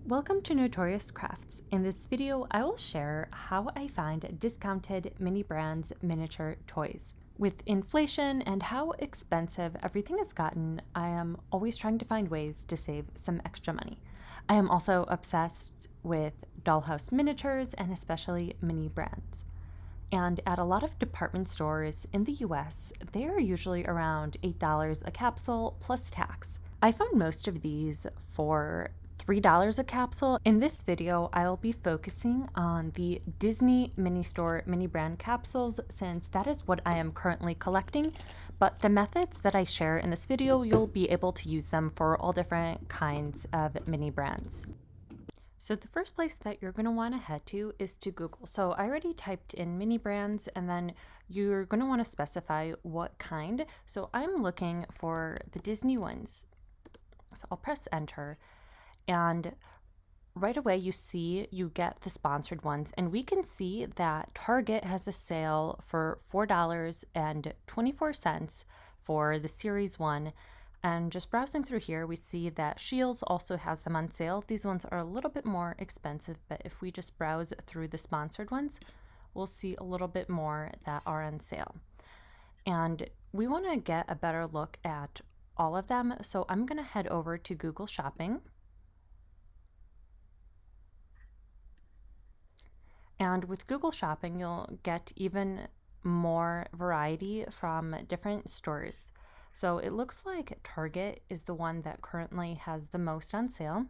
Welcome to Notorious Crafts. In this video, I will share how I find discounted mini brands miniature toys. With inflation and how expensive everything has gotten, I am always trying to find ways to save some extra money. I am also obsessed with dollhouse miniatures and especially mini brands. And at a lot of department stores in the US, they are usually around $8 a capsule plus tax. I found most of these for $3 a capsule. In this video, I'll be focusing on the Disney mini store mini brand capsules since that is what I am currently collecting, but the methods that I share in this video, you'll be able to use them for all different kinds of mini brands. So the first place that you're going to want to head to is to Google. So I already typed in mini brands and then you're going to want to specify what kind. So I'm looking for the Disney ones. So I'll press enter and right away you get the sponsored ones, and we can see that Target has a sale for $4.24 for the series 1. And just browsing through here, we see that Shields also has them on sale. These ones are a little bit more expensive, but if we just browse through the sponsored ones, we'll see a little bit more that are on sale. And we want to get a better look at all of them, so I'm going to head over to Google Shopping. And with Google Shopping, you'll get even more variety from different stores. So it looks like Target is the one that currently has the most on sale.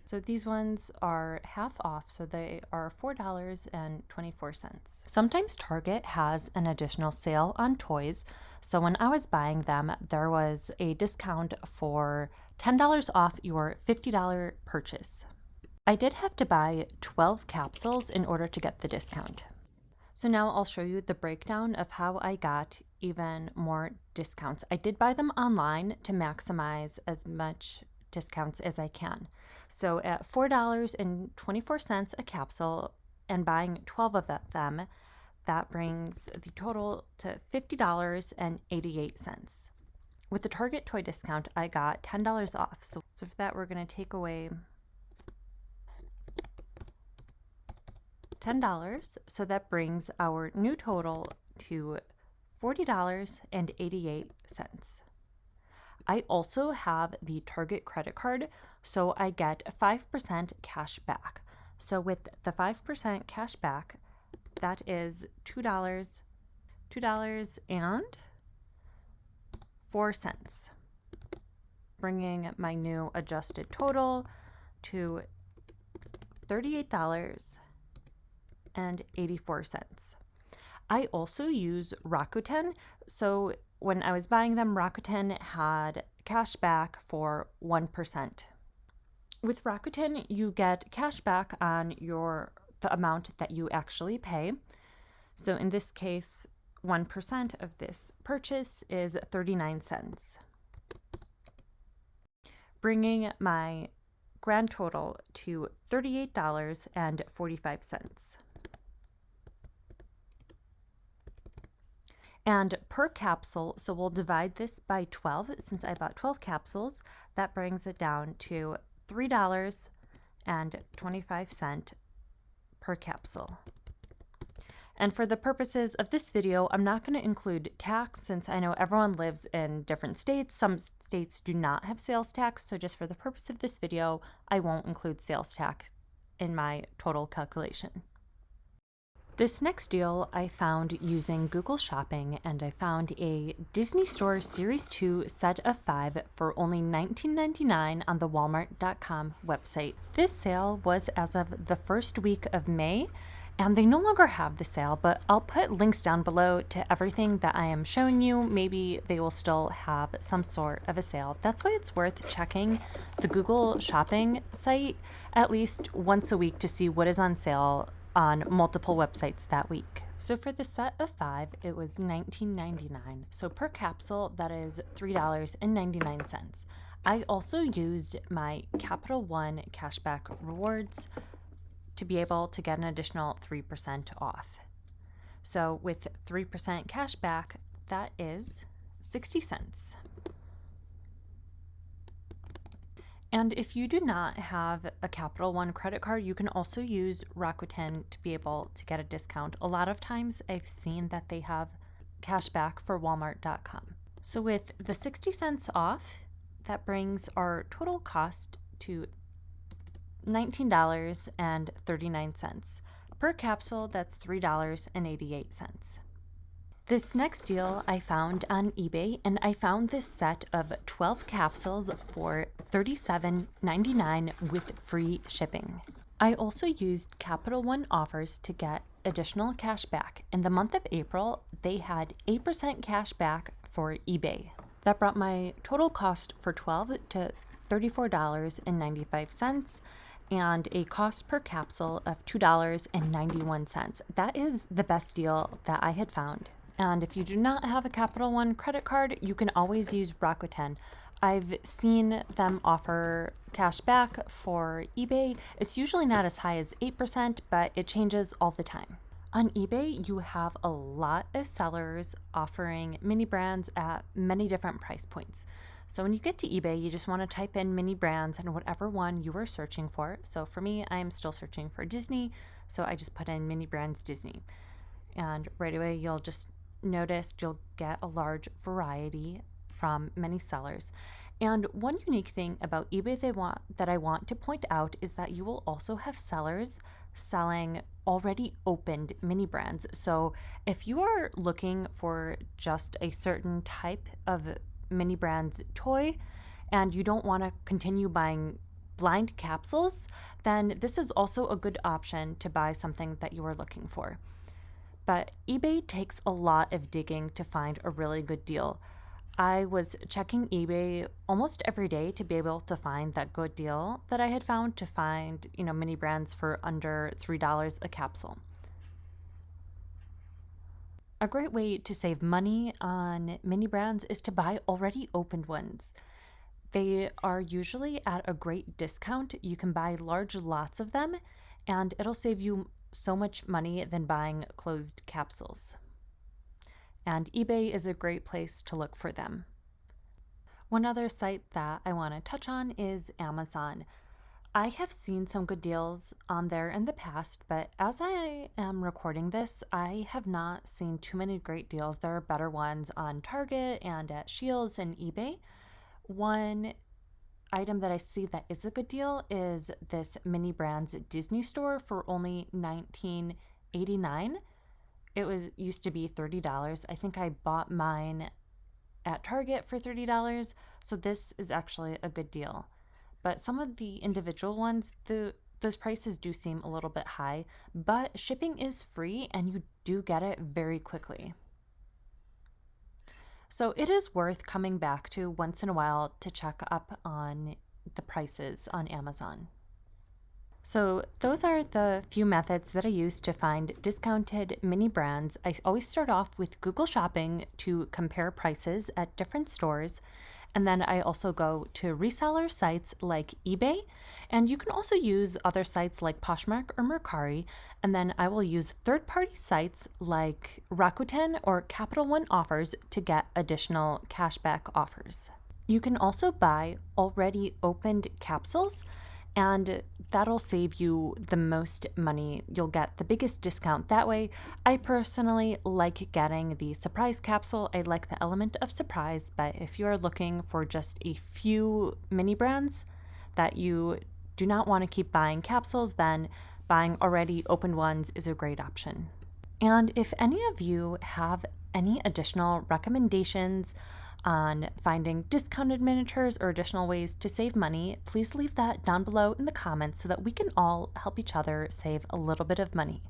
So these ones are half off, so they are $4.24. Sometimes Target has an additional sale on toys. So when I was buying them, there was a discount for $10 off your $50 purchase. I did have to buy 12 capsules in order to get the discount. So now I'll show you the breakdown of how I got even more discounts. I did buy them online to maximize as much discounts as I can. So at $4.24 a capsule and buying 12 of them, that brings the total to $50.88. With the Target toy discount, I got $10 off. So for that, we're going to take away $10, so that brings our new total to $40.88. I also have the Target credit card, so I get 5% cash back. So with the 5% cash back, that is $2.04, bringing my new adjusted total to $38.84. I also use Rakuten, so when I was buying them, Rakuten had cash back for 1%. With Rakuten, you get cash back on the amount that you actually pay. So in this case, 1% of this purchase is 39 cents, bringing my grand total to $38.45. And per capsule, so we'll divide this by 12, since I bought 12 capsules, that brings it down to $3.25 per capsule. And for the purposes of this video, I'm not going to include tax since I know everyone lives in different states. Some states do not have sales tax, so just for the purpose of this video, I won't include sales tax in my total calculation. This next deal I found using Google Shopping, and I found a Disney Store Series 2 set of 5 for only $19.99 on the Walmart.com website. This sale was as of the first week of May, and they no longer have the sale, but I'll put links down below to everything that I am showing you. Maybe they will still have some sort of a sale. That's why it's worth checking the Google Shopping site at least once a week to see what is on sale on multiple websites that week. So for the set of 5, it was $19.99. So per capsule, that is $3.99. I also used my Capital One cashback rewards to be able to get an additional 3% off. So with 3% cash back, that is 60 cents. And if you do not have a Capital One credit card, you can also use Rakuten to be able to get a discount. A lot of times I've seen that they have cash back for Walmart.com. So with the 60 cents off, that brings our total cost to $19.39. Per capsule, that's $3.88. This next deal I found on eBay, and I found this set of 12 capsules for $37.99 with free shipping. I also used Capital One offers to get additional cash back. In the month of April, they had 8% cash back for eBay. That brought my total cost for 12 to $34.95 and a cost per capsule of $2.91. That is the best deal that I had found. And if you do not have a Capital One credit card, you can always use Rakuten. I've seen them offer cash back for eBay. It's usually not as high as 8%, but it changes all the time. On eBay, you have a lot of sellers offering mini brands at many different price points. So when you get to eBay, you just want to type in mini brands and whatever one you are searching for. So for me, I'm still searching for Disney, so I just put in mini brands Disney. And right away, you'll just notice you'll get a large variety from many sellers. And one unique thing about eBay that I want to point out is that you will also have sellers selling already opened mini brands. So if you are looking for just a certain type of mini brands toy and you don't want to continue buying blind capsules, then this is also a good option to buy something that you are looking for. But eBay takes a lot of digging to find a really good deal. I was checking eBay almost every day to be able to find that good deal that I had found, to find, mini brands for under $3 a capsule. A great way to save money on mini brands is to buy already opened ones. They are usually at a great discount. You can buy large lots of them, and it'll save you so much money than buying closed capsules. And eBay is a great place to look for them. One other site that I want to touch on is Amazon. I have seen some good deals on there in the past, but as I am recording this, I have not seen too many great deals. There are better ones on Target and at Scheels and eBay. One item that I see that is a good deal is this mini brands Disney store for only $19.89. It used to be $30. I think I bought mine at Target for $30, so this is actually a good deal. But some of the individual ones, those prices do seem a little bit high, but shipping is free and you do get it very quickly. So it is worth coming back to once in a while to check up on the prices on Amazon. So those are the few methods that I use to find discounted mini brands. I always start off with Google Shopping to compare prices at different stores. And then I also go to reseller sites like eBay. And you can also use other sites like Poshmark or Mercari. And then I will use third-party sites like Rakuten or Capital One offers to get additional cashback offers. You can also buy already opened capsules, and that'll save you the most money. You'll get the biggest discount that way. I personally like getting the surprise capsule. I like the element of surprise, but if you're looking for just a few mini brands that you do not want to keep buying capsules, then buying already opened ones is a great option. And if any of you have any additional recommendations on finding discounted miniatures or additional ways to save money, please leave that down below in the comments so that we can all help each other save a little bit of money.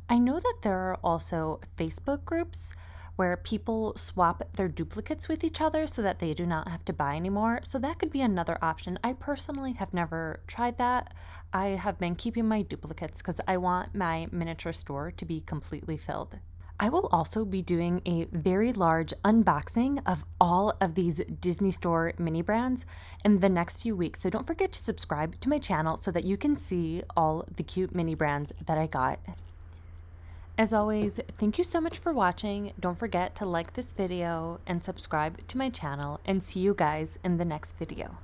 I know that there are also Facebook groups where people swap their duplicates with each other so that they do not have to buy anymore. So that could be another option. I personally have never tried that. I have been keeping my duplicates because I want my miniature store to be completely filled. I will also be doing a very large unboxing of all of these Disney Store mini brands in the next few weeks. So don't forget to subscribe to my channel so that you can see all the cute mini brands that I got. As always, thank you so much for watching. Don't forget to like this video and subscribe to my channel, and see you guys in the next video.